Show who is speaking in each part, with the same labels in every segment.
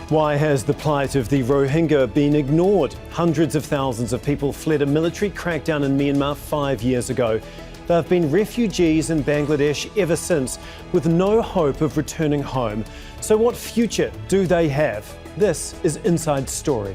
Speaker 1: Why has the plight of the Rohingya been ignored? Hundreds of thousands of people fled a military crackdown in Myanmar 5 years ago. They have been refugees in Bangladesh ever since, with no hope of returning home. So what future do they have? This is Inside Story.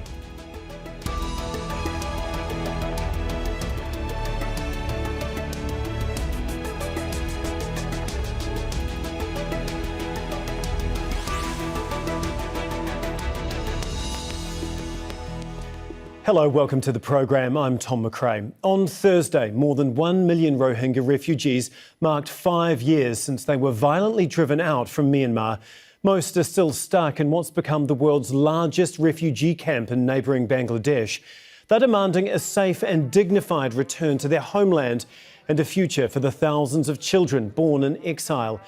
Speaker 1: Hello, welcome to the program. I'm Tom Mcrae. On Thursday, more than 1 million Rohingya refugees marked 5 years since they were violently driven out from Myanmar. Most are still stuck in what's become the world's largest refugee camp in neighbouring Bangladesh. They're demanding a safe and dignified return to their homeland and a future for the thousands of children born in exile.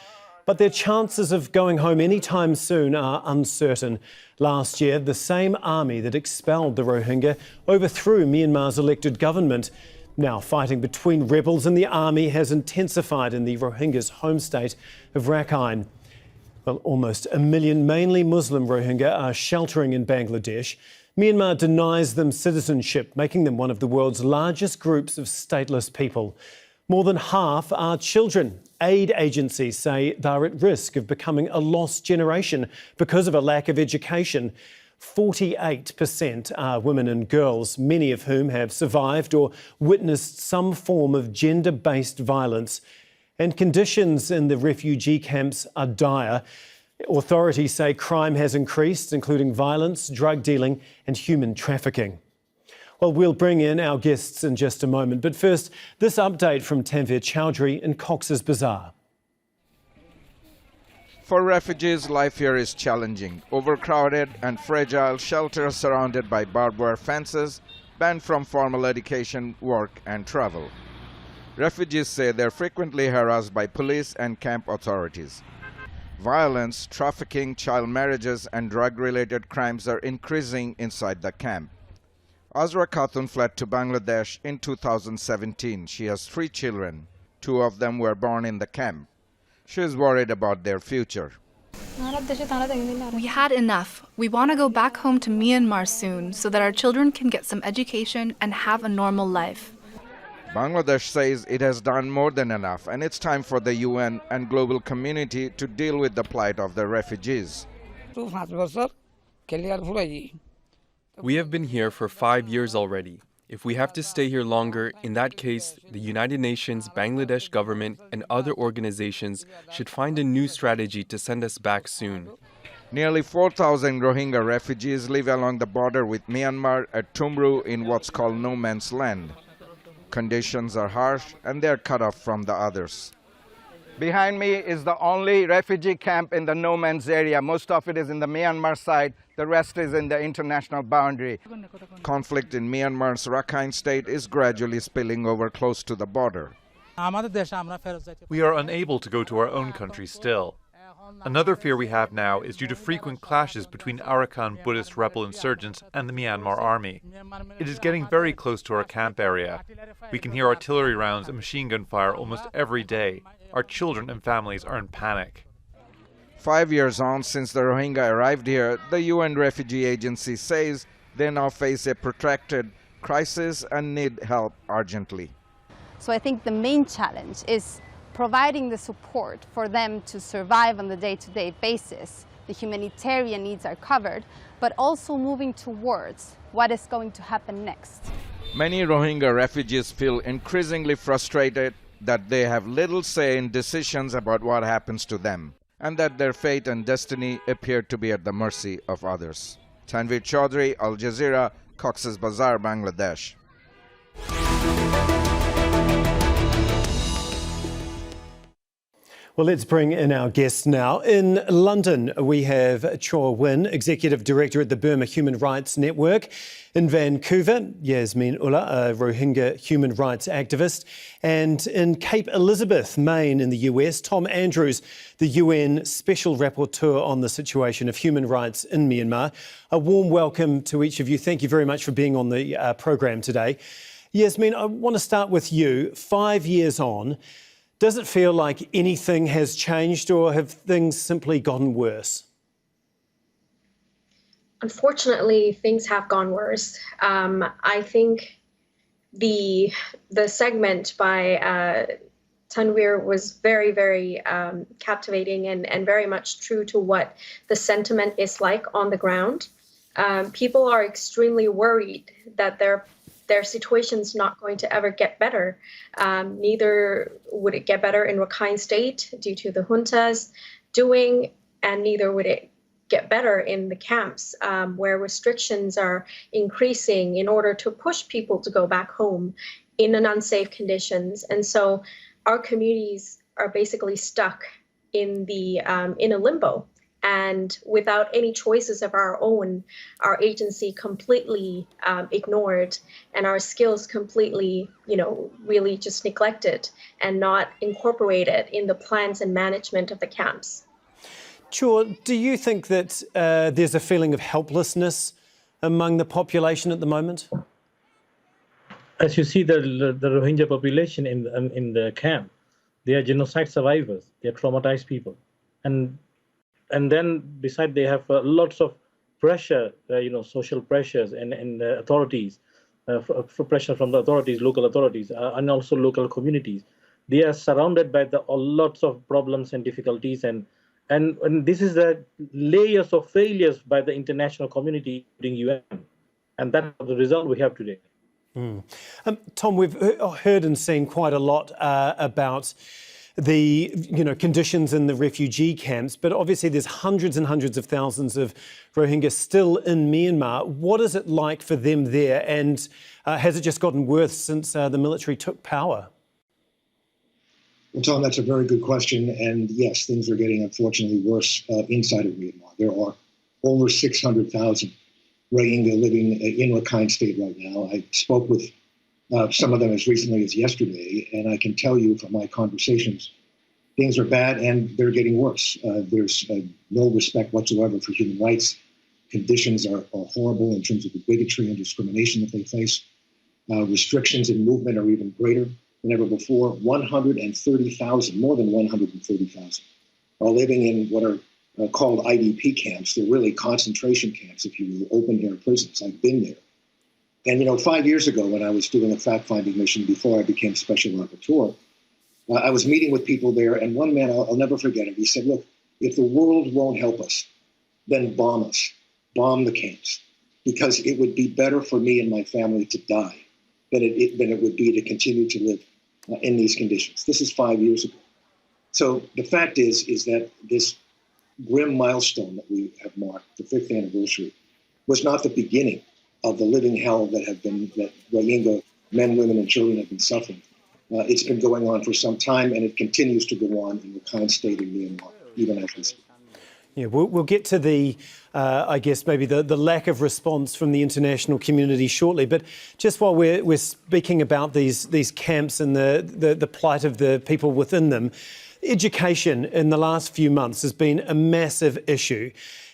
Speaker 1: But their chances of going home anytime soon are uncertain. Last year, the same army that expelled the Rohingya overthrew Myanmar's elected government. Now, fighting between rebels and the army has intensified in the Rohingyas' home state of Rakhine. Well, almost 1 million mainly Muslim Rohingya are sheltering in Bangladesh. Myanmar denies them citizenship, making them one of the world's largest groups of stateless people. More than half are children. Aid agencies say they're at risk of becoming a lost generation because of a lack of education. 48% are women and girls, many of whom have survived or witnessed some form of gender-based violence. And conditions in the refugee camps are dire. Authorities say crime has increased, including violence, drug dealing and human trafficking. Well, we'll bring in our guests in just a moment, but first, this update from Tanvir Chowdhury in Cox's Bazar.
Speaker 2: For refugees, life here is challenging. Overcrowded and fragile shelters surrounded by barbed wire fences, banned from formal education, work and travel. Refugees say they're frequently harassed by police and camp authorities. Violence, trafficking, child marriages and drug-related crimes are increasing inside the camp. Azra Khatun fled to Bangladesh in 2017. She has 3 children. 2 of them were born in the camp. She is worried about their future.
Speaker 3: We had enough. We want to go back home to Myanmar soon so that our children can get some education and have a normal life.
Speaker 2: Bangladesh says it has done more than enough and it's time for the UN and global community to deal with the plight of the refugees.
Speaker 4: We have been here for 5 years already. If we have to stay here longer, in that case, the United Nations, Bangladesh government and other organizations should find a new strategy to send us back soon.
Speaker 2: Nearly 4,000 Rohingya refugees live along the border with Myanmar at Tumru in what's called no man's land. Conditions are harsh and they are cut off from the others.
Speaker 5: Behind me is the only refugee camp in the no man's area. Most of it is in the Myanmar side. The rest is in the international boundary.
Speaker 2: Conflict in Myanmar's Rakhine state is gradually spilling over close to the border.
Speaker 6: We are unable to go to our own country still. Another fear we have now is due to frequent clashes between Arakan Buddhist rebel insurgents and the Myanmar army. It is getting very close to our camp area. We can hear artillery rounds and machine gun fire almost every day. Our children and families are in panic.
Speaker 2: 5 years on since the Rohingya arrived here, the UN Refugee Agency says they now face a protracted crisis and need help urgently.
Speaker 7: So I think the main challenge is providing the support for them to survive on the day-to-day basis. The humanitarian needs are covered, but also moving towards what is going to happen next.
Speaker 2: Many Rohingya refugees feel increasingly frustrated that they have little say in decisions about what happens to them, and that their fate and destiny appear to be at the mercy of others. Tanvir Chowdhury, Al Jazeera, Cox's Bazar, Bangladesh.
Speaker 1: Well, let's bring in our guests now. In London, we have Kyaw Win, Executive Director at the Burma Human Rights Network. In Vancouver, Yasmin, Ullah, a Rohingya human rights activist. And in Cape Elizabeth, Maine in the US, Tom Andrews, the UN Special Rapporteur on the situation of human rights in Myanmar. A warm welcome to each of you. Thank you very much for being on the program today. Yasmin, I want to start with you. 5 years on, does it feel like anything has changed or have things simply gotten worse?
Speaker 8: Unfortunately, things have gone worse. I think the segment by Tanvir was very, very captivating and very much true to what the sentiment is like on the ground. People are extremely worried that their situation's not going to ever get better. Neither would it get better in Rakhine State due to the junta's doing, and neither would it get better in the camps where restrictions are increasing in order to push people to go back home in an unsafe conditions. And so our communities are basically stuck in a limbo. And without any choices of our own, our agency completely ignored, and our skills completely, really just neglected and not incorporated in the plans and management of the camps.
Speaker 1: Kyaw, do you think that there's a feeling of helplessness among the population at the moment?
Speaker 9: As you see, the Rohingya population in the camp, they are genocide survivors. They are traumatized people, and then beside they have lots of pressure, social pressures and authorities, for pressure from the authorities, local authorities, and also local communities. They are surrounded by lots of problems and difficulties, and this is the layers of failures by the international community, including UN, and that's the result we have today.
Speaker 1: Tom, we've heard and seen quite a lot about the conditions in the refugee camps, but obviously there's hundreds and hundreds of thousands of Rohingya still in Myanmar. What is it like for them there, and has it just gotten worse since the military took power?
Speaker 10: Well, Tom, that's a very good question. And yes, things are getting, unfortunately, worse inside of Myanmar. There are over 600,000 Rohingya living in Rakhine State right now. I spoke with some of them as recently as yesterday, and I can tell you from my conversations, things are bad and they're getting worse. There's no respect whatsoever for human rights. Conditions are horrible in terms of the bigotry and discrimination that they face. Restrictions in movement are even greater than ever before. 130,000, more than 130,000, are living in what are called IDP camps. They're really concentration camps, if you will, open-air prisons. I've been there. And, 5 years ago, when I was doing a fact-finding mission before I became Special Rapporteur, I was meeting with people there, and one man, I'll never forget it, he said, look, if the world won't help us, then bomb us, bomb the camps, because it would be better for me and my family to die than it would be to continue to live in these conditions. This is 5 years ago. So the fact is that this grim milestone that we have marked, the 5th anniversary, was not the beginning of the living hell that Rohingya men, women, and children have been suffering. It's been going on for some time, and it continues to go on in Rakhine State in Myanmar, even as we speak.
Speaker 1: Yeah, we'll get to the, I guess, maybe the lack of response from the international community shortly. But just while we're speaking about these camps and the plight of the people within them, education in the last few months has been a massive issue.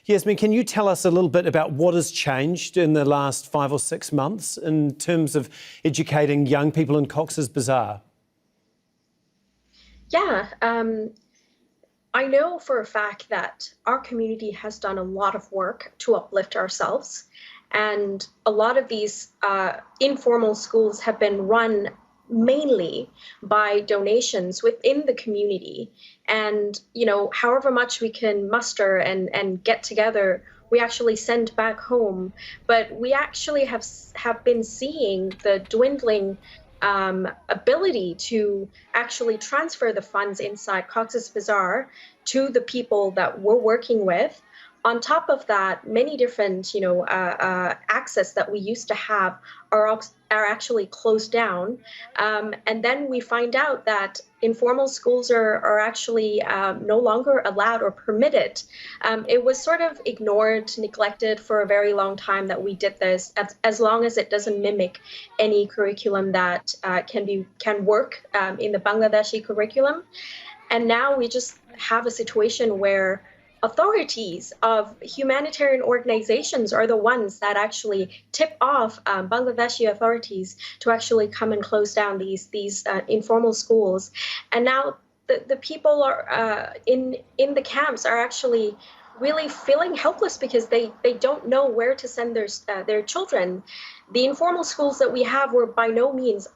Speaker 1: Yasmin, can you tell us a little bit about what has changed in the last 5 or 6 months in terms of educating young people in Cox's Bazar?
Speaker 8: Yeah, I know for a fact that our community has done a lot of work to uplift ourselves. And a lot of these informal schools have been run mainly by donations within the community. And, however much we can muster and get together, we actually send back home. But we actually have been seeing the dwindling ability to actually transfer the funds inside Cox's Bazar to the people that we're working with. On top of that, many different, access that we used to have are actually closed down. And then we find out that informal schools are actually no longer allowed or permitted. It was sort of ignored, neglected for a very long time that we did this, as long as it doesn't mimic any curriculum that can work in the Bangladeshi curriculum. And now we just have a situation where authorities of humanitarian organizations are the ones that actually tip off Bangladeshi authorities to actually come and close down these informal schools. And now the people are in the camps are actually really feeling helpless because they don't know where to send their children. The informal schools that we have were by no means,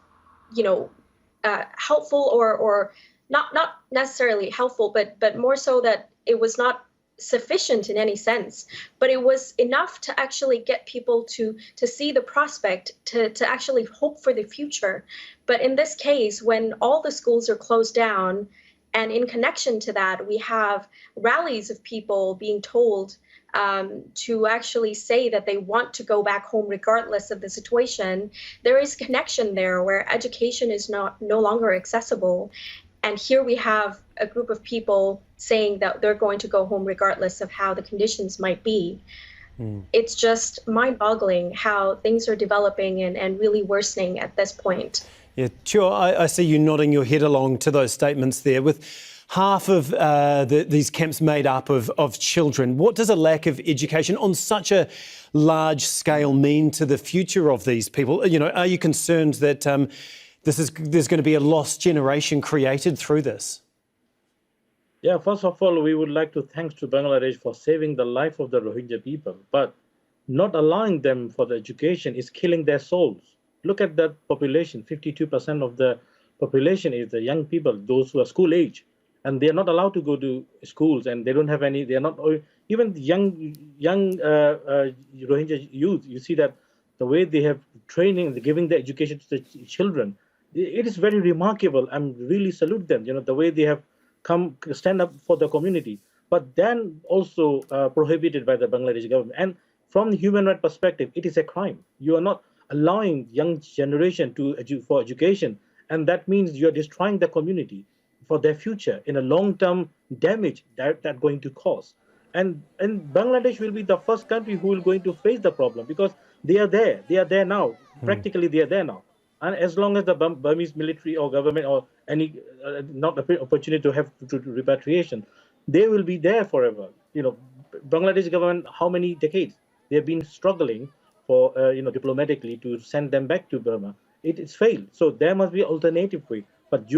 Speaker 8: helpful or not necessarily helpful, but more so that it was not sufficient in any sense, but it was enough to actually get people to see the prospect, to actually hope for the future. But in this case, when all the schools are closed down, and in connection to that, we have rallies of people being told to actually say that they want to go back home regardless of the situation, there is connection there where education is no longer accessible. And here we have a group of people saying that they're going to go home regardless of how the conditions might be. It's just mind-boggling how things are developing and really worsening at this point.
Speaker 1: Yeah, Kyaw, I see you nodding your head along to those statements there. With half of these camps made up of children, what does a lack of education on such a large scale mean to the future of these people? Are you concerned that there's going to be a lost generation created through this?
Speaker 9: Yeah, first of all, we would like to thank to Bangladesh for saving the life of the Rohingya people, but not allowing them for the education is killing their souls. Look at that population. 52% of the population is the young people, those who are school age, and they are not allowed to go to schools, and they don't have any. They are not even young Rohingya youth. You see that the way they have training, giving the education to the children, it is very remarkable. I really salute them. The way they have come stand up for the community, but then also prohibited by the Bangladesh government. And from the human rights perspective, it is a crime. You are not allowing young generation for education, and that means you are destroying the community for their future in a long-term damage that going to cause. And Bangladesh will be the first country who will going to face the problem because they are there now. Practically they are there now. And as long as the Burmese military or government or any not opportunity to have to repatriation, they will be there forever. Bangladesh government, how many decades they have been struggling for diplomatically to send them back to Burma. It is failed. So there must be an alternative way. But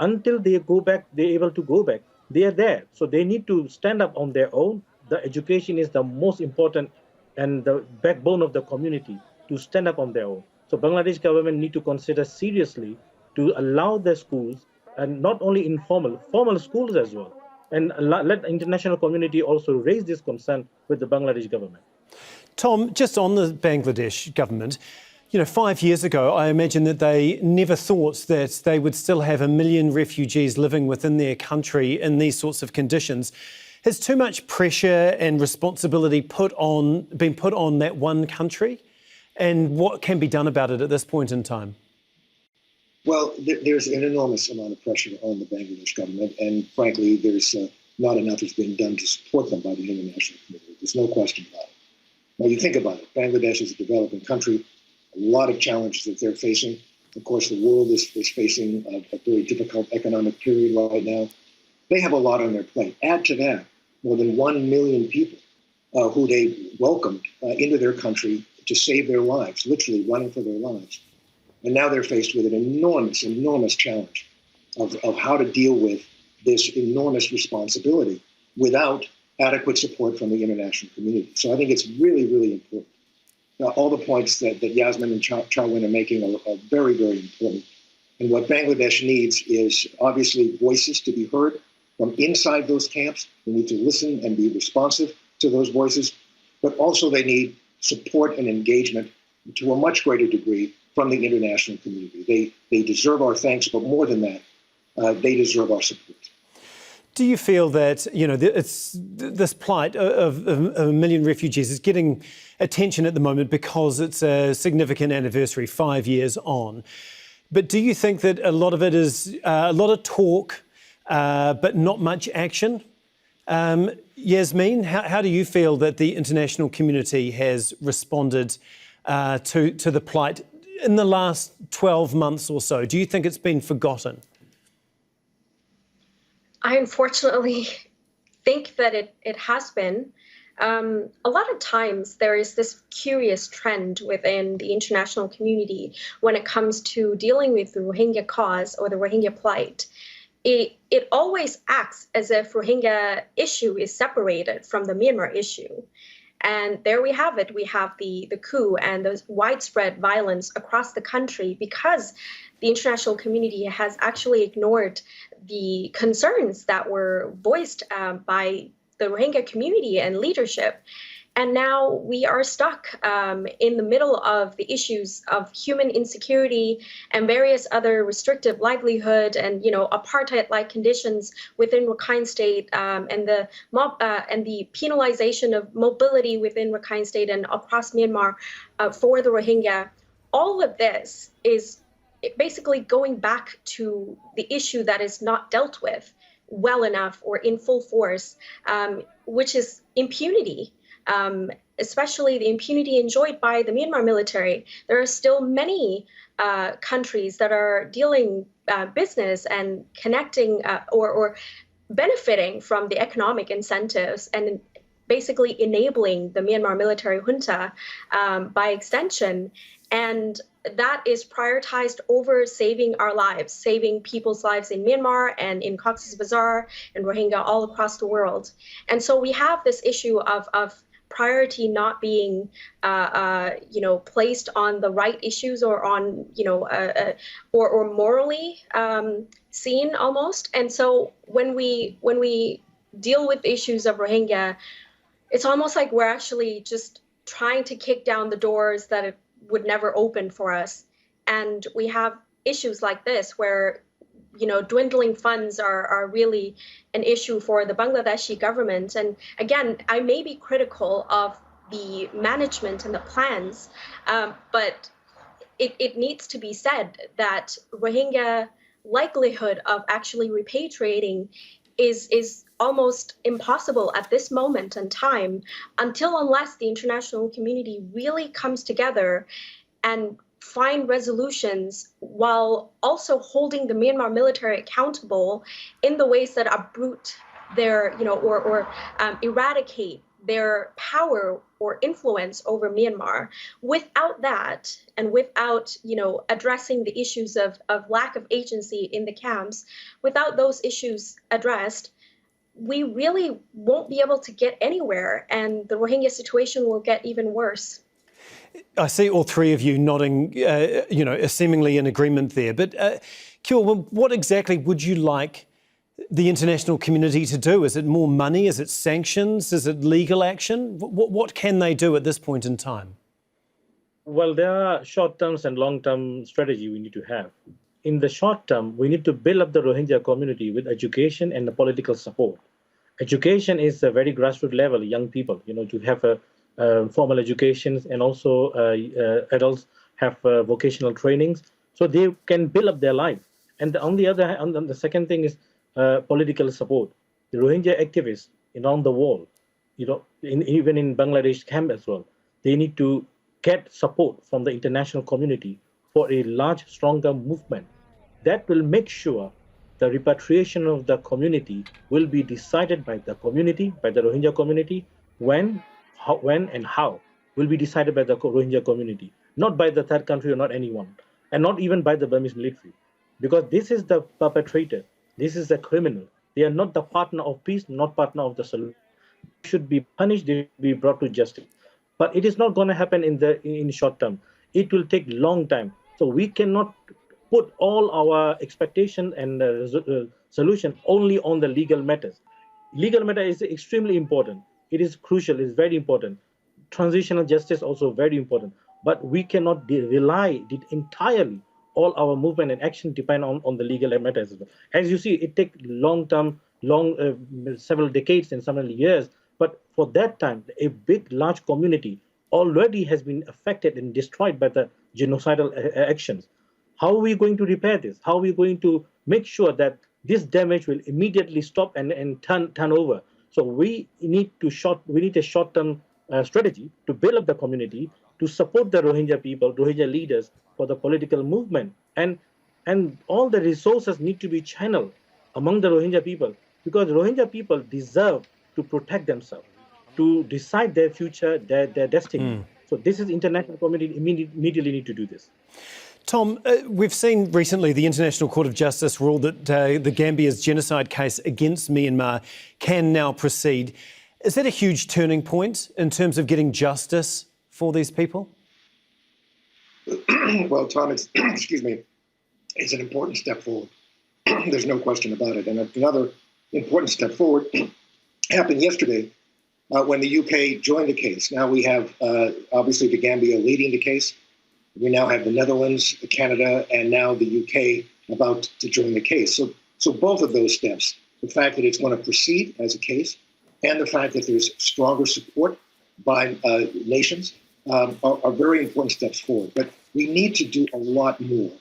Speaker 9: until they go back, they're able to go back, they are there. So they need to stand up on their own. The education is the most important and the backbone of the community to stand up on their own. So Bangladesh government need to consider seriously to allow their schools, and not only informal, formal schools as well. And let the international community also raise this concern with the Bangladesh government.
Speaker 1: Tom, just on the Bangladesh government, 5 years ago, I imagine that they never thought that they would still have 1 million refugees living within their country in these sorts of conditions. Has too much pressure and responsibility been put on that one country? And what can be done about it at this point in time?
Speaker 10: Well, there's an enormous amount of pressure on the Bangladesh government, and frankly, there's not enough has been done to support them by the international community. There's no question about it. Now, you think about it, Bangladesh is a developing country, a lot of challenges that they're facing. Of course, the world is facing a very difficult economic period right now. They have a lot on their plate. Add to that more than 1 million people who they welcomed into their country to save their lives, literally running for their lives. And now they're faced with an enormous challenge of how to deal with this enormous responsibility without adequate support from the international community. So I think it's really, really important. All the points that Yasmin and Kyaw are making are very, very important. And what Bangladesh needs is obviously voices to be heard from inside those camps. They need to listen and be responsive to those voices, but also they need support and engagement to a much greater degree from the international community. They deserve our thanks, but more than that, they deserve our support.
Speaker 1: Do you feel that this plight of 1 million refugees is getting attention at the moment because it's a significant anniversary, 5 years on? But do you think that a lot of it is a lot of talk, but not much action? Yasmin, how do you feel that the international community has responded to the plight in the last 12 months or so? Do you think it's been forgotten?
Speaker 8: I unfortunately think that it has been. A lot of times there is this curious trend within the international community when it comes to dealing with the Rohingya cause or the Rohingya plight. it always acts as if Rohingya issue is separated from the Myanmar issue. And there we have it. We have the coup and the widespread violence across the country because the international community has actually ignored the concerns that were voiced by the Rohingya community and leadership. And now we are stuck in the middle of the issues of human insecurity and various other restrictive livelihood and, apartheid-like conditions within Rakhine State and the penalization of mobility within Rakhine State and across Myanmar for the Rohingya. All of this is basically going back to the issue that is not dealt with well enough or in full force, which is impunity. Especially the impunity enjoyed by the Myanmar military. There are still many countries that are dealing business and connecting or benefiting from the economic incentives and basically enabling the Myanmar military junta by extension. And that is prioritized over saving our lives, saving people's lives in Myanmar and in Cox's Bazar and Rohingya all across the world. And so we have this issue of priority not being, placed on the right issues or on, or morally seen almost. And so when we deal with issues of Rohingya, it's almost like we're actually just trying to kick down the doors that it would never open for us. And we have issues like this where, dwindling funds are really an issue for the Bangladeshi government. And again, I may be critical of the management and the plans, but it needs to be said that Rohingya likelihood of actually repatriating is almost impossible at this moment in time unless the international community really comes together and find resolutions while also holding the Myanmar military accountable in the ways that uproot their, or eradicate their power or influence over Myanmar. Without that, and without, addressing the issues of lack of agency in the camps, without those issues addressed, we really won't be able to get anywhere, and the Rohingya situation will get even worse.
Speaker 1: I see all three of you nodding, seemingly in agreement there. But Kyaw, what exactly would you like the international community to do? Is it more money? Is it sanctions? Is it legal action? What can they do at this point in time?
Speaker 9: Well, there are short-term and long-term strategy we need to have. In the short term, we need to build up the Rohingya community with education and the political support. Education is a very grassroots level, young people, to have a formal educations, and also adults have vocational trainings, so they can build up their life. And on the other hand, the second thing is political support. The Rohingya activists around the world, even in Bangladesh camp as well, they need to get support from the international community for a large, stronger movement that will make sure the repatriation of the community will be decided by the community, by the Rohingya community, when and how will be decided by the Rohingya community, not by the third country or not anyone, and not even by the Burmese military. Because this is the perpetrator, this is the criminal. They are not the partner of peace, not partner of the solution. They should be punished, they should be brought to justice. But it is not going to happen in short term. It will take long time. So we cannot put all our expectation and solution only on the legal matters. Legal matter is extremely important. It is crucial, it's very important. Transitional justice also very important. But we cannot rely entirely, all our movement and action depend on the legal matters. As you see, it takes several decades and several years. But for that time, a big, large community already has been affected and destroyed by the genocidal actions. How are we going to repair this? How are we going to make sure that this damage will immediately stop and turn over? So we need a short-term strategy to build up the community, to support the Rohingya people, Rohingya leaders for the political movement, and all the resources need to be channeled among the Rohingya people, because Rohingya people deserve to protect themselves, to decide their future, their destiny. So this is international community immediately need to do this.
Speaker 1: Tom, we've seen recently the International Court of Justice ruled that the Gambia's genocide case against Myanmar can now proceed. Is that a huge turning point in terms of getting justice for these people?
Speaker 10: Well, Tom, it's, excuse me, it's an important step forward. There's no question about it. And another important step forward happened yesterday when the UK joined the case. Now we have, obviously, the Gambia leading the case. We now have the Netherlands, Canada, and now the UK about to join the case. So both of those steps, the fact that it's going to proceed as a case and the fact that there's stronger support by nations are very important steps forward. But we need to do a lot more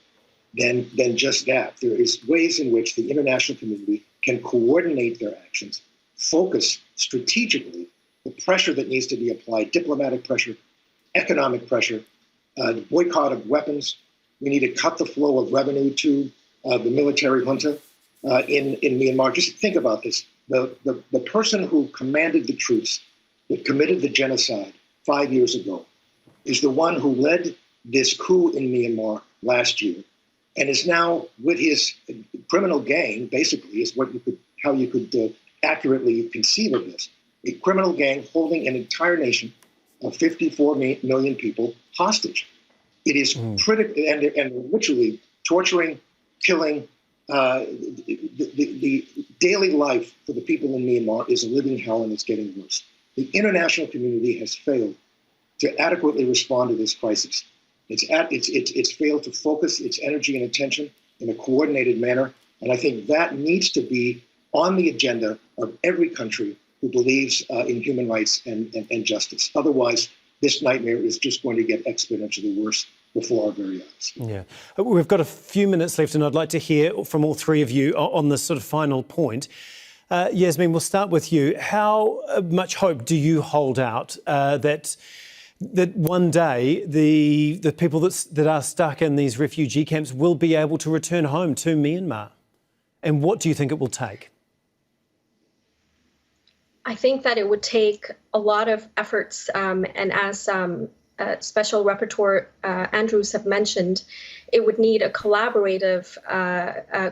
Speaker 10: than just that. There is ways in which the international community can coordinate their actions, focus strategically the pressure that needs to be applied, diplomatic pressure, economic pressure, the boycott of weapons. We need to cut the flow of revenue to the military junta in Myanmar. Just think about this. The person who commanded the troops that committed the genocide 5 years ago is the one who led this coup in Myanmar last year and is now with his criminal gang, basically, is how you could accurately conceive of this. A criminal gang holding an entire nation of 54 million people hostage. It is critical, and literally torturing, killing. The daily life for the people in Myanmar is a living hell, and it's getting worse. The international community has failed to adequately respond to this crisis. It's failed to focus its energy and attention in a coordinated manner, and I think that needs to be on the agenda of every country who believes in human rights and justice. Otherwise, this nightmare is just going to get exponentially worse before our very eyes.
Speaker 1: Yeah. We've got a few minutes left, and I'd like to hear from all three of you on this sort of final point. Yasmin, we'll start with you. How much hope do you hold out that one day the people that are stuck in these refugee camps will be able to return home to Myanmar? And what do you think it will take?
Speaker 8: I think that it would take a lot of efforts, and as Special Rapporteur Andrews have mentioned, it would need a collaborative,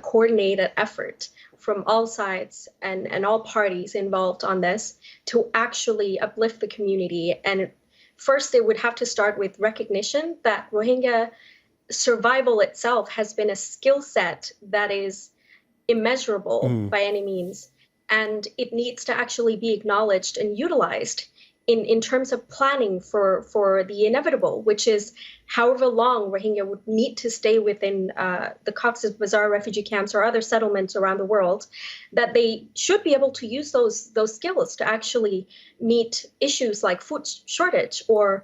Speaker 8: coordinated effort from all sides and all parties involved on this to actually uplift the community. And first, it would have to start with recognition that Rohingya survival itself has been a skill set that is immeasurable by any means. And it needs to actually be acknowledged and utilized in terms of planning for the inevitable, which is however long Rohingya would need to stay within the Cox's Bazar refugee camps or other settlements around the world, that they should be able to use those skills to actually meet issues like food shortage, or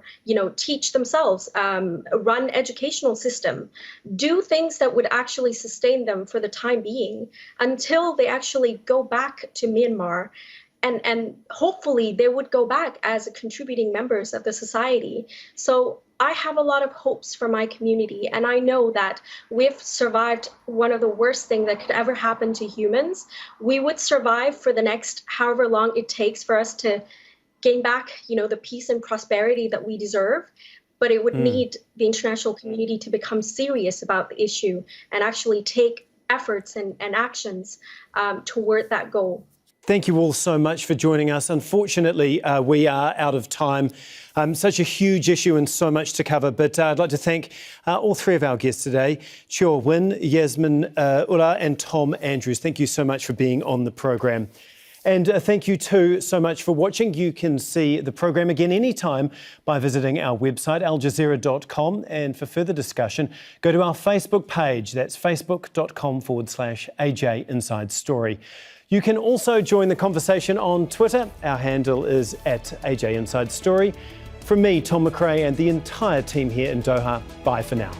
Speaker 8: teach themselves, run educational system, do things that would actually sustain them for the time being until they actually go back to Myanmar. And hopefully they would go back as contributing members of the society. So I have a lot of hopes for my community, and I know that we've survived one of the worst things that could ever happen to humans. We would survive for the next however long it takes for us to gain back, the peace and prosperity that we deserve. But it would need the international community to become serious about the issue and actually take efforts and actions toward that goal.
Speaker 1: Thank you all so much for joining us. Unfortunately, we are out of time. Such a huge issue and so much to cover. But I'd like to thank all three of our guests today, Kyaw, Yasmin, Ullah and Tom Andrews. Thank you so much for being on the program. And thank you too so much for watching. You can see the program again anytime by visiting our website, aljazeera.com. And for further discussion, go to our Facebook page. That's facebook.com/AJ Inside Story. You can also join the conversation on Twitter. Our handle is @AJ Inside Story. From me, Tom Mcrae, and the entire team here in Doha, bye for now.